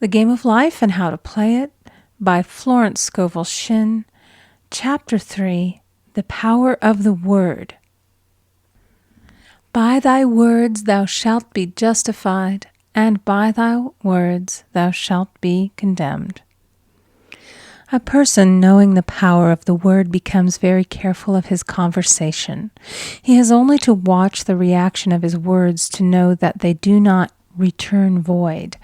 The Game of Life and How to Play It by Florence Scovel Shinn. Chapter 3, The Power of the Word. By thy words thou shalt be justified, and by thy words thou shalt be condemned. A person knowing the power of the word becomes very careful of his conversation. He has only to watch the reaction of his words to know that they do not return void.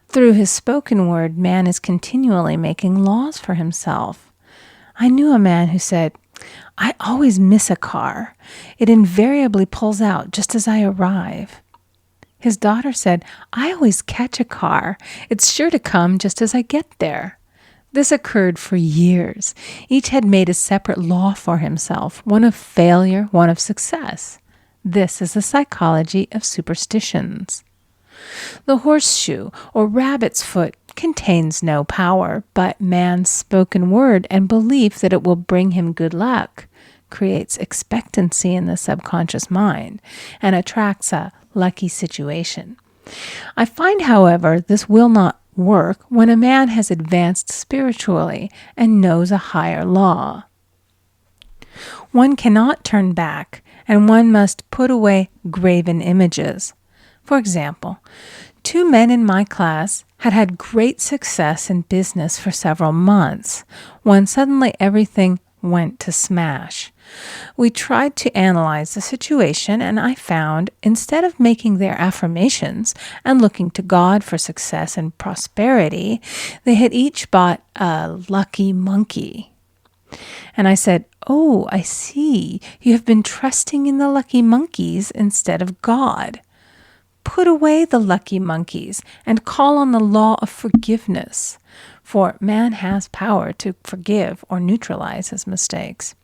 Through his spoken word, man is continually making laws for himself. I knew a man who said, "I always miss a car. It invariably pulls out just as I arrive." His daughter said, "I always catch a car. It's sure to come just as I get there." This occurred for years. Each had made a separate law for himself, one of failure, one of success. This is the psychology of superstitions. The horseshoe or rabbit's foot contains no power, but man's spoken word and belief that it will bring him good luck creates expectancy in the subconscious mind and attracts a lucky situation. I find, however, this will not work when a man has advanced spiritually and knows a higher law. One cannot turn back, and one must put away graven images. For example, 2 men in my class had had great success in business for several months, when suddenly everything went to smash. We tried to analyze the situation, and I found, instead of making their affirmations and looking to God for success and prosperity, they had each bought a lucky monkey. And I said, "Oh, I see. You have been trusting in the lucky monkeys instead of God. Put away the lucky monkeys and call on the law of forgiveness, for man has power to forgive or neutralize his mistakes."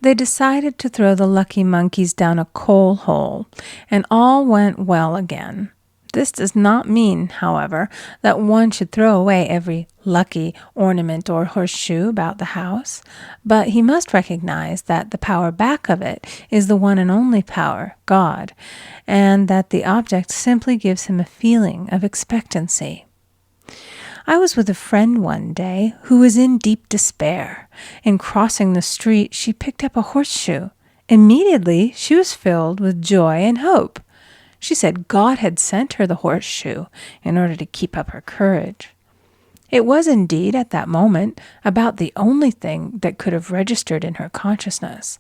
They decided to throw the lucky monkeys down a coal hole, and all went well again. This does not mean, however, that one should throw away every lucky ornament or horseshoe about the house, but he must recognize that the power back of it is the one and only power, God, and that the object simply gives him a feeling of expectancy. I was with a friend one day who was in deep despair. In crossing the street, she picked up a horseshoe. Immediately, she was filled with joy and hope. She said God had sent her the horseshoe in order to keep up her courage. It was indeed, at that moment, about the only thing that could have registered in her consciousness.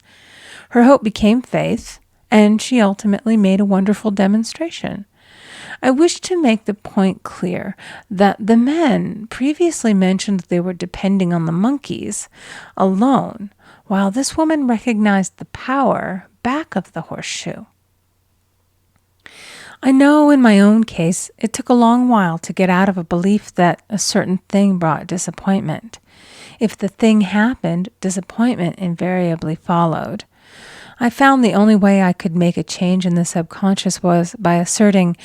Her hope became faith, and she ultimately made a wonderful demonstration. I wish to make the point clear that the men previously mentioned they were depending on the monkeys alone, while this woman recognized the power back of the horseshoe. I know in my own case it took a long while to get out of a belief that a certain thing brought disappointment. If the thing happened, disappointment invariably followed. I found the only way I could make a change in the subconscious was by asserting,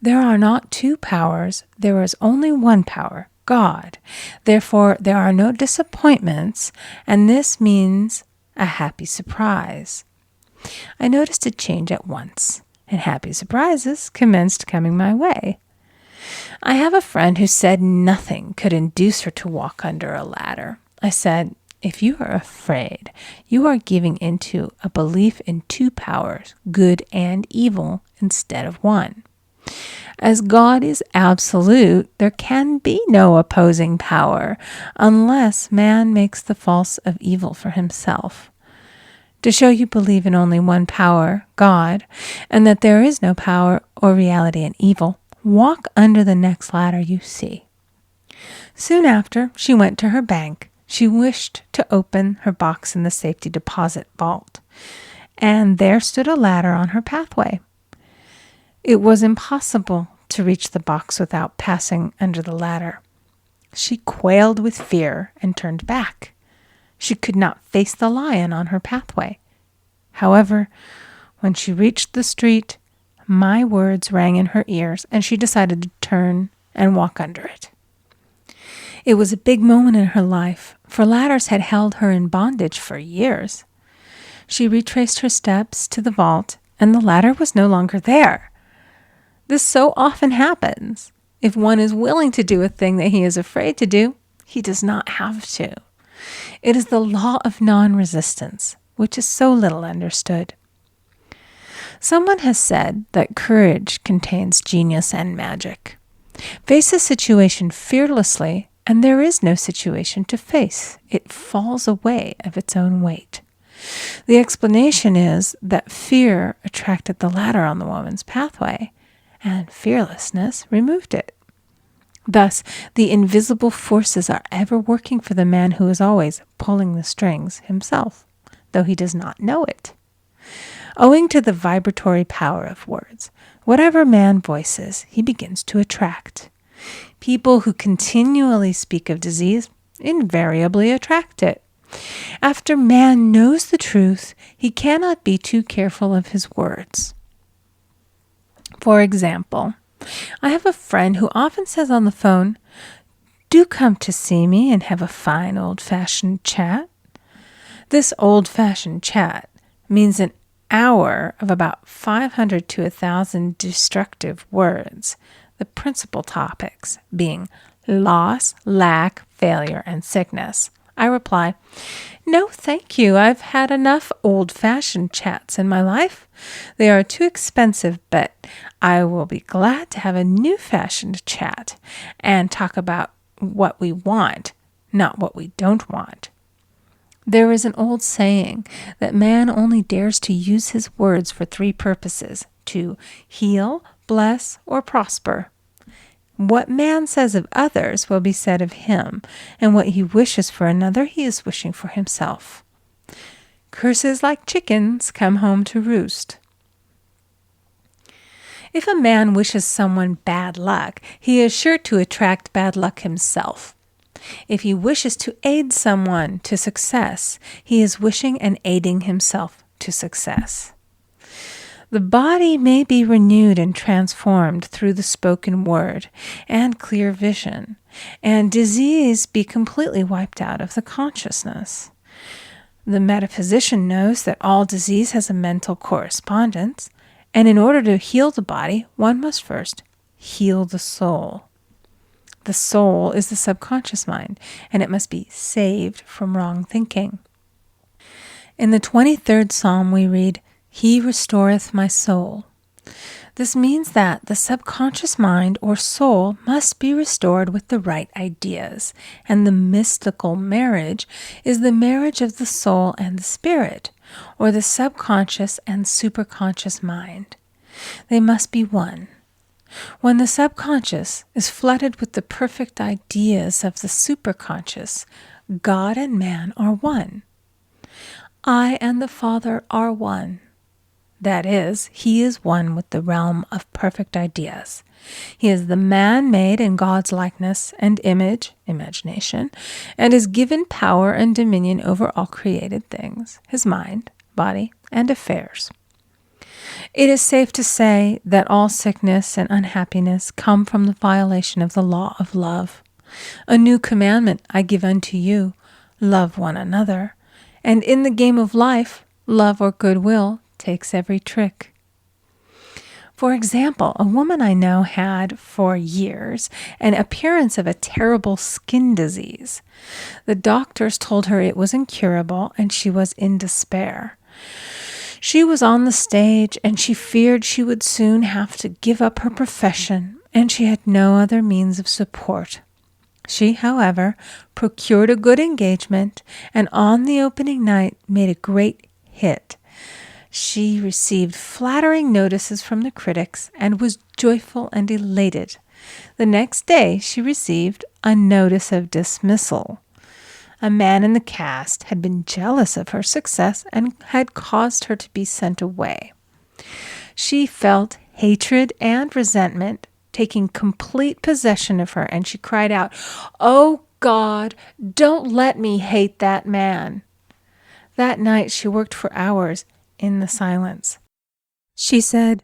there are not 2 powers, there is only one power, God. Therefore, there are no disappointments, and this means a happy surprise. I noticed a change at once, and happy surprises commenced coming my way. I have a friend who said nothing could induce her to walk under a ladder. I said, "If you are afraid, you are giving into a belief in 2 powers, good and evil, instead of one. As God is absolute, there can be no opposing power unless man makes the false of evil for himself. To show you believe in only one power, God, and that there is no power or reality in evil, walk under the next ladder you see." Soon after, she went to her bank. She wished to open her box in the safety deposit vault, and there stood a ladder on her pathway. It was impossible to reach the box without passing under the ladder. She quailed with fear and turned back. She could not face the lion on her pathway. However, when she reached the street, my words rang in her ears, and she decided to turn and walk under it. It was a big moment in her life, for ladders had held her in bondage for years. She retraced her steps to the vault, and the ladder was no longer there. This so often happens. If one is willing to do a thing that he is afraid to do, he does not have to. It is the law of non-resistance, which is so little understood. Someone has said that courage contains genius and magic. Face a situation fearlessly, and there is no situation to face. It falls away of its own weight. The explanation is that fear attracted the ladder on the woman's pathway, and fearlessness removed it. Thus, the invisible forces are ever working for the man who is always pulling the strings himself, though he does not know it. Owing to the vibratory power of words, whatever man voices, he begins to attract. People who continually speak of disease invariably attract it. After man knows the truth, he cannot be too careful of his words. For example, I have a friend who often says on the phone, "Do come to see me and have a fine old-fashioned chat." This old-fashioned chat means an hour of about 500 to 1,000 destructive words, the principal topics being loss, lack, failure, and sickness. I reply, "No, thank you. I've had enough old-fashioned chats in my life. They are too expensive, but I will be glad to have a new-fashioned chat and talk about what we want, not what we don't want." There is an old saying that man only dares to use his words for 3 purposes: to heal, bless, or prosper. What man says of others will be said of him, and what he wishes for another he is wishing for himself. Curses like chickens come home to roost. If a man wishes someone bad luck, he is sure to attract bad luck himself. If he wishes to aid someone to success, he is wishing and aiding himself to success. The body may be renewed and transformed through the spoken word and clear vision, and disease be completely wiped out of the consciousness. The metaphysician knows that all disease has a mental correspondence, and in order to heal the body, one must first heal the soul. The soul is the subconscious mind, and it must be saved from wrong thinking. In the 23rd Psalm we read, "He restoreth my soul." This means that the subconscious mind or soul must be restored with the right ideas, and the mystical marriage is the marriage of the soul and the spirit, or the subconscious and superconscious mind. They must be one. When the subconscious is flooded with the perfect ideas of the superconscious, God and man are one. I and the Father are one. That is, he is one with the realm of perfect ideas. He is the man made in God's likeness and image, imagination, and is given power and dominion over all created things, his mind, body, and affairs. It is safe to say that all sickness and unhappiness come from the violation of the law of love. A new commandment I give unto you, love one another. And in the game of life, love or goodwill takes every trick. For example, a woman I know had, for years, an appearance of a terrible skin disease. The doctors told her it was incurable, and she was in despair. She was on the stage, and she feared she would soon have to give up her profession, and she had no other means of support. She, however, procured a good engagement, and on the opening night made a great hit. She received flattering notices from the critics and was joyful and elated. The next day she received a notice of dismissal. A man in the cast had been jealous of her success and had caused her to be sent away. She felt hatred and resentment taking complete possession of her, and she cried out, "Oh God, don't let me hate that man." That night she worked for hours in the silence. She said,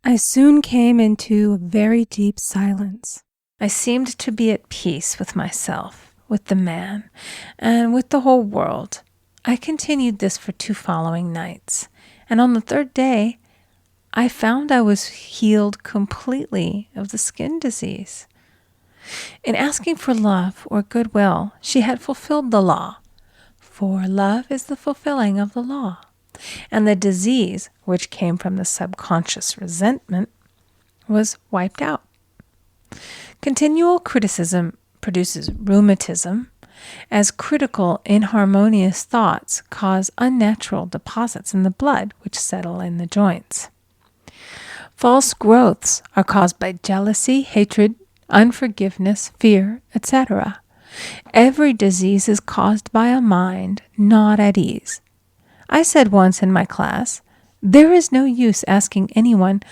"I soon came into a very deep silence. I seemed to be at peace with myself, with the man, and with the whole world. I continued this for 2 following nights, and on the 3rd day, I found I was healed completely of the skin disease. In asking for love or goodwill, she had fulfilled the law. For love is the fulfilling of the law. And the disease, which came from the subconscious resentment, was wiped out. Continual criticism produces rheumatism, as critical, inharmonious thoughts cause unnatural deposits in the blood which settle in the joints. False growths are caused by jealousy, hatred, unforgiveness, fear, etc. Every disease is caused by a mind not at ease. I said once in my class, there is no use asking anyone,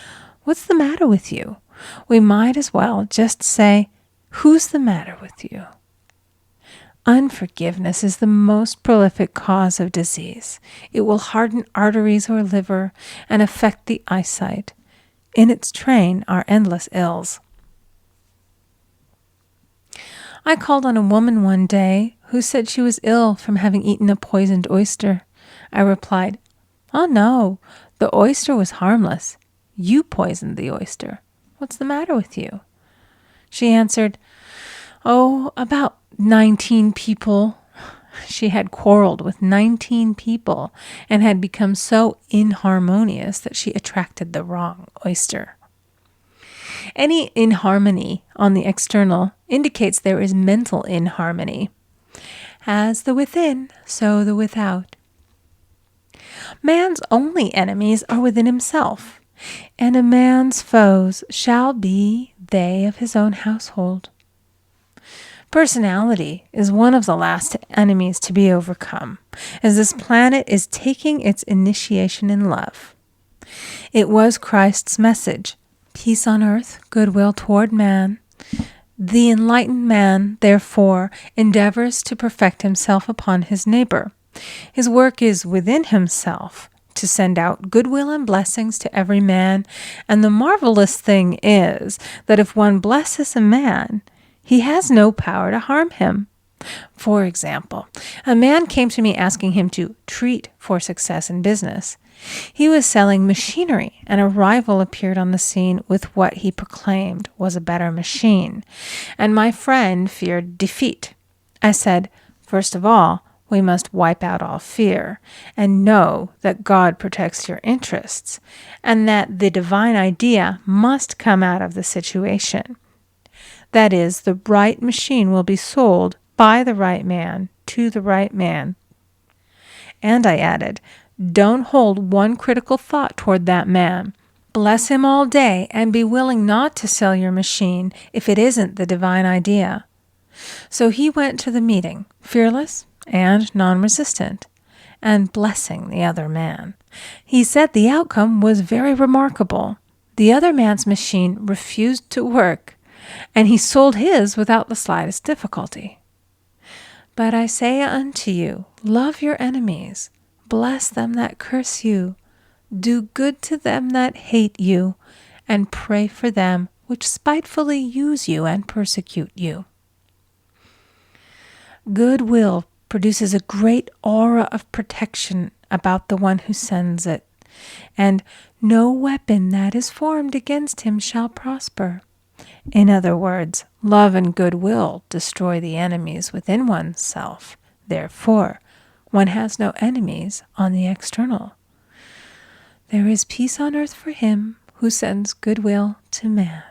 "What's the matter with you?" We might as well just say, "Who's the matter with you?" Unforgiveness is the most prolific cause of disease. It will harden arteries or liver and affect the eyesight. In its train are endless ills. I called on a woman one day who said she was ill from having eaten a poisoned oyster. I replied, "Oh no, the oyster was harmless. You poisoned the oyster. What's the matter with you?" She answered, "Oh, about 19 people." She had quarreled with 19 people and had become so inharmonious that she attracted the wrong oyster. Any inharmony on the external indicates there is mental inharmony. As the within, so the without. Man's only enemies are within himself, and a man's foes shall be they of his own household. Personality is one of the last enemies to be overcome, as this planet is taking its initiation in love. It was Christ's message, peace on earth, goodwill toward man. The enlightened man, therefore, endeavors to perfect himself upon his neighbor. His work is within himself, to send out goodwill and blessings to every man, and the marvelous thing is that if one blesses a man, he has no power to harm him. For example, a man came to me asking him to treat for success in business. He was selling machinery, and a rival appeared on the scene with what he proclaimed was a better machine, and my friend feared defeat. I said, "First of all, we must wipe out all fear, and know that God protects your interests, and that the divine idea must come out of the situation. That is, the right machine will be sold by the right man to the right man." And I added, "Don't hold one critical thought toward that man. Bless him all day and be willing not to sell your machine if it isn't the divine idea." So he went to the meeting, fearless and non-resistant, and blessing the other man. He said the outcome was very remarkable. The other man's machine refused to work, and he sold his without the slightest difficulty. But I say unto you, love your enemies, bless them that curse you, do good to them that hate you, and pray for them which spitefully use you and persecute you. Goodwill produces a great aura of protection about the one who sends it, and no weapon that is formed against him shall prosper. In other words, love and goodwill destroy the enemies within oneself. Therefore, one has no enemies on the external. There is peace on earth for him who sends goodwill to man.